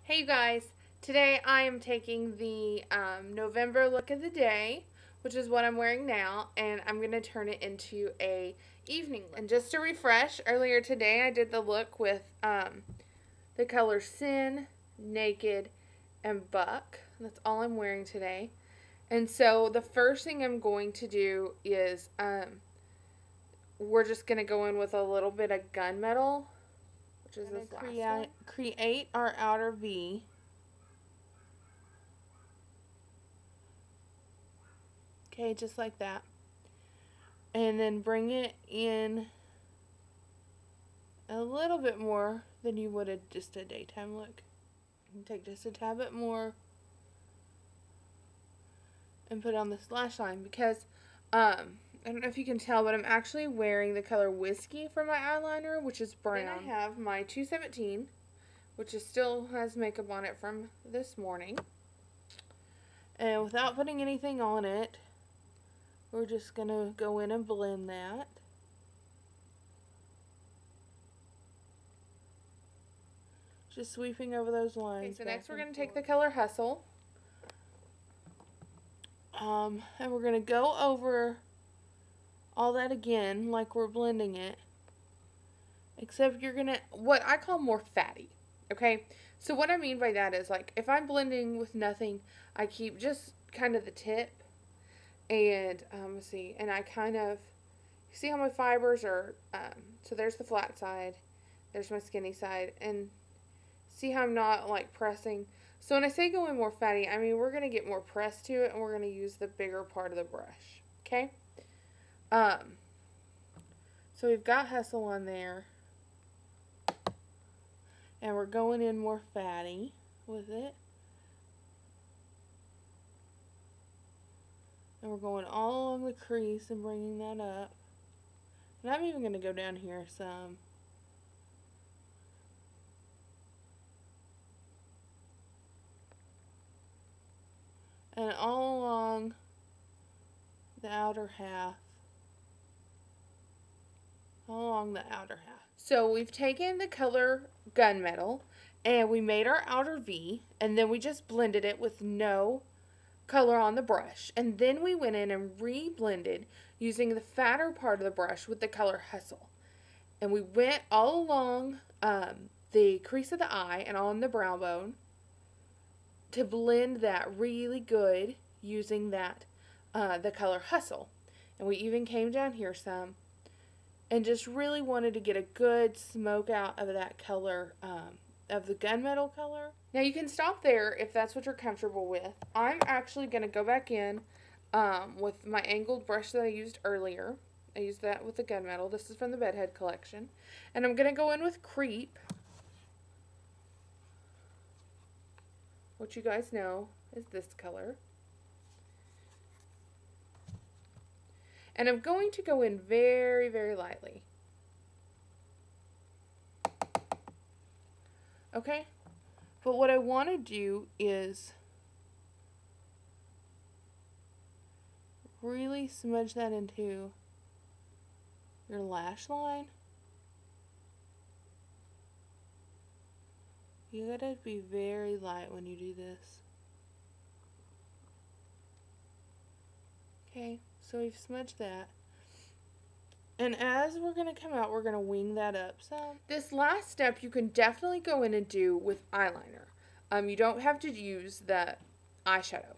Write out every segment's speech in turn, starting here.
Hey you guys, today I am taking the November look of the day, which is what I'm wearing now, and I'm going to turn it into a evening look. And just to refresh, earlier today I did the look with the color Sin, Naked, and Buck. That's all I'm wearing today. And so the first thing I'm going to do is we're just going to go in with a little bit of gunmetal, which is this last one. Create our outer V. Okay, just like that. And then bring it in a little bit more than you would just a daytime look. And take just a tad bit more and put on this lash line because I don't know if you can tell, but I'm actually wearing the color Whiskey for my eyeliner, which is brown. Then I have my 217, which still has makeup on it from this morning. And without putting anything on it, we're just going to go in and blend that. Just sweeping over those lines. Okay, so next we're going to take the color Hustle. And we're going to go over all that again like we're blending it. Except you're going to, what I call more fatty. Okay? So what I mean by that is, like, if I'm blending with nothing, I keep just kind of the tip. And, let's see, and I kind of, see how my fibers are, so there's the flat side, there's my skinny side, and see how I'm not, like, pressing. So when I say going more fatty, I mean we're going to get more press to it, and we're going to use the bigger part of the brush, okay? So we've got Hustle on there, and we're going in more fatty with it. And we're going all along the crease and bringing that up. And I'm even going to go down here some. And all along the outer half. All along the outer half. So we've taken the color Gunmetal and we made our outer V, and then we just blended it with no color on the brush, and then we went in and re-blended using the fatter part of the brush with the color Hustle, and we went all along the crease of the eye and on the brow bone to blend that really good using that the color Hustle. And we even came down here some and just really wanted to get a good smoke out of that color of the gunmetal color. Now you can stop there if that's what you're comfortable with. I'm actually going to go back in with my angled brush that I used earlier. I used that with the gunmetal. This is from the Bedhead collection. And I'm going to go in with Creep, which you guys know is this color. And I'm going to go in very, very lightly. Okay? But what I want to do is really smudge that into your lash line. You gotta be very light when you do this. Okay, so we've smudged that. And as we're going to come out, we're going to wing that up some. This last step you can definitely go in and do with eyeliner. You don't have to use the eyeshadow.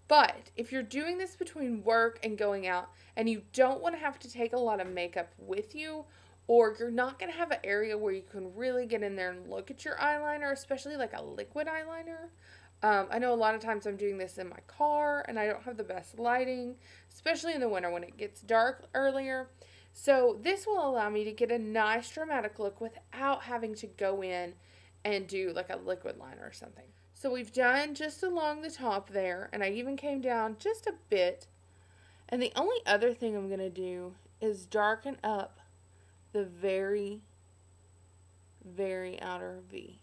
But if you're doing this between work and going out and you don't want to have to take a lot of makeup with you, or you're not going to have an area where you can really get in there and look at your eyeliner, especially like a liquid eyeliner. I know a lot of times I'm doing this in my car and I don't have the best lighting, especially in the winter when it gets dark earlier. So this will allow me to get a nice dramatic look without having to go in and do like a liquid liner or something. So we've done just along the top there, and I even came down just a bit. And the only other thing I'm going to do is darken up the very, very outer V.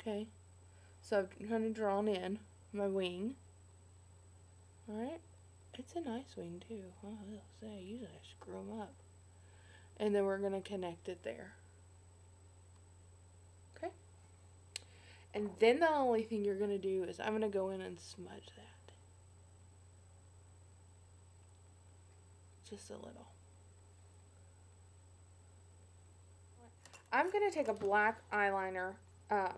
Okay, so I've kind of drawn in my wing. Alright, it's a nice wing too. I will say, usually I screw them up. And then we're going to connect it there. And then the only thing you're going to do is I'm going to go in and smudge that. Just a little. I'm going to take a black eyeliner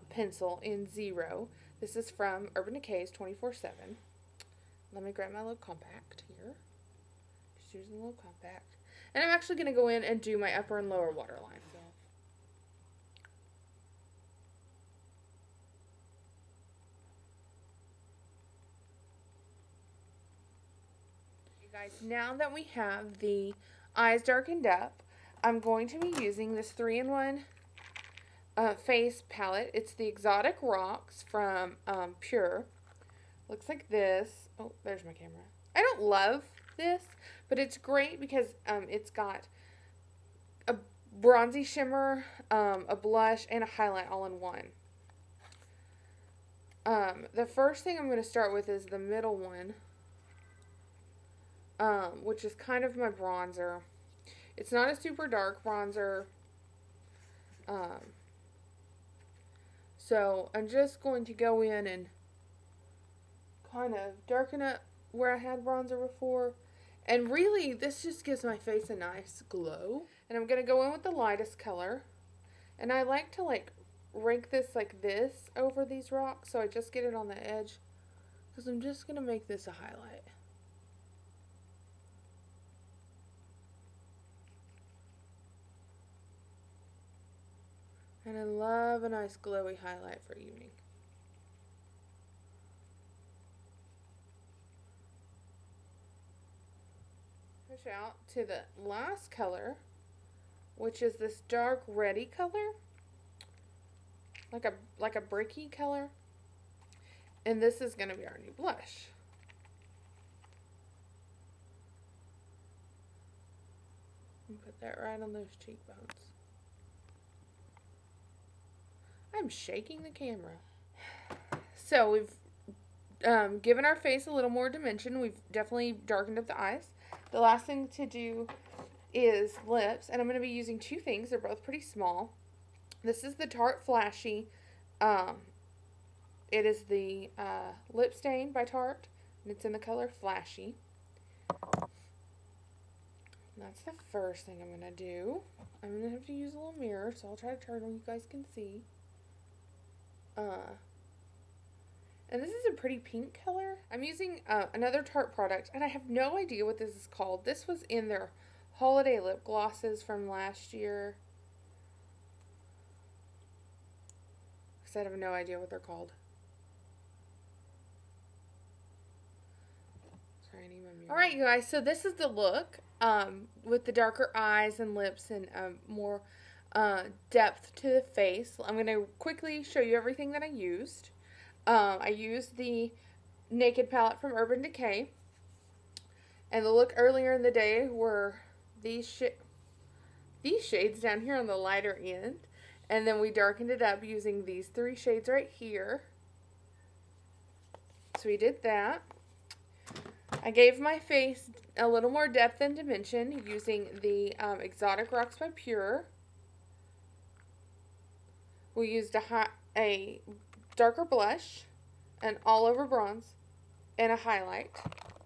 pencil in 0. This is from Urban Decay's 24/7. Let me grab my little compact here. Just using a little compact. And I'm actually going to go in and do my upper and lower waterline. So. You guys, now that we have the eyes darkened up, I'm going to be using this 3-in-1 face palette. It's the Exotic Rocks from Pure. Looks like this. Oh, there's my camera. I don't love this, but it's great because it's got a bronzy shimmer, a blush, and a highlight all in one. The first thing I'm going to start with is the middle one, which is kind of my bronzer. It's not a super dark bronzer. So I'm just going to go in and kind of darken up where I had bronzer before. And really, this just gives my face a nice glow. And I'm going to go in with the lightest color. And I like to rake this like this over these rocks. So I just get it on the edge. Because I'm just going to make this a highlight. And I love a nice glowy highlight for evening. Push out to the last color, which is this dark reddy color, like a bricky color. And this is going to be our new blush. And put that right on those cheekbones. I'm shaking the camera. So we've given our face a little more dimension. We've definitely darkened up the eyes. The last thing to do is lips, and I'm going to be using 2 things. They're both pretty small. This is the Tarte Flashy. It is the Lip Stain by Tarte, and it's in the color Flashy. And that's the first thing I'm going to do. I'm going to have to use a little mirror, so I'll try to turn so you guys can see. And this is a pretty pink color. I'm using another Tarte product, and I have no idea what this is called. This was in their holiday lip glosses from last year. Because I have no idea what they're called. Sorry, I need my mirror. Alright, you guys, so this is the look with the darker eyes and lips and more depth to the face. I'm going to quickly show you everything that I used. I used the Naked palette from Urban Decay. And the look earlier in the day were these shades down here on the lighter end. And then we darkened it up using these 3 shades right here. So we did that. I gave my face a little more depth and dimension using the Exotic Rocks by Pure. We used a darker blush, an all-over bronze, and a highlight.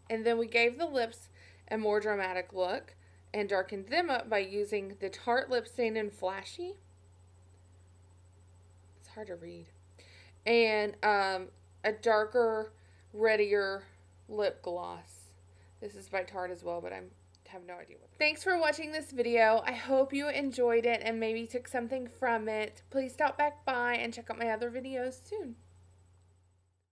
And then we gave the lips a more dramatic look and darkened them up by using the Tarte Lip Stain in Flashy. It's hard to read. And a darker, reddier lip gloss. This is by Tarte as well, but I have no idea what. Thanks for watching this video. I hope you enjoyed it and maybe took something from it. Please stop back by and check out my other videos soon.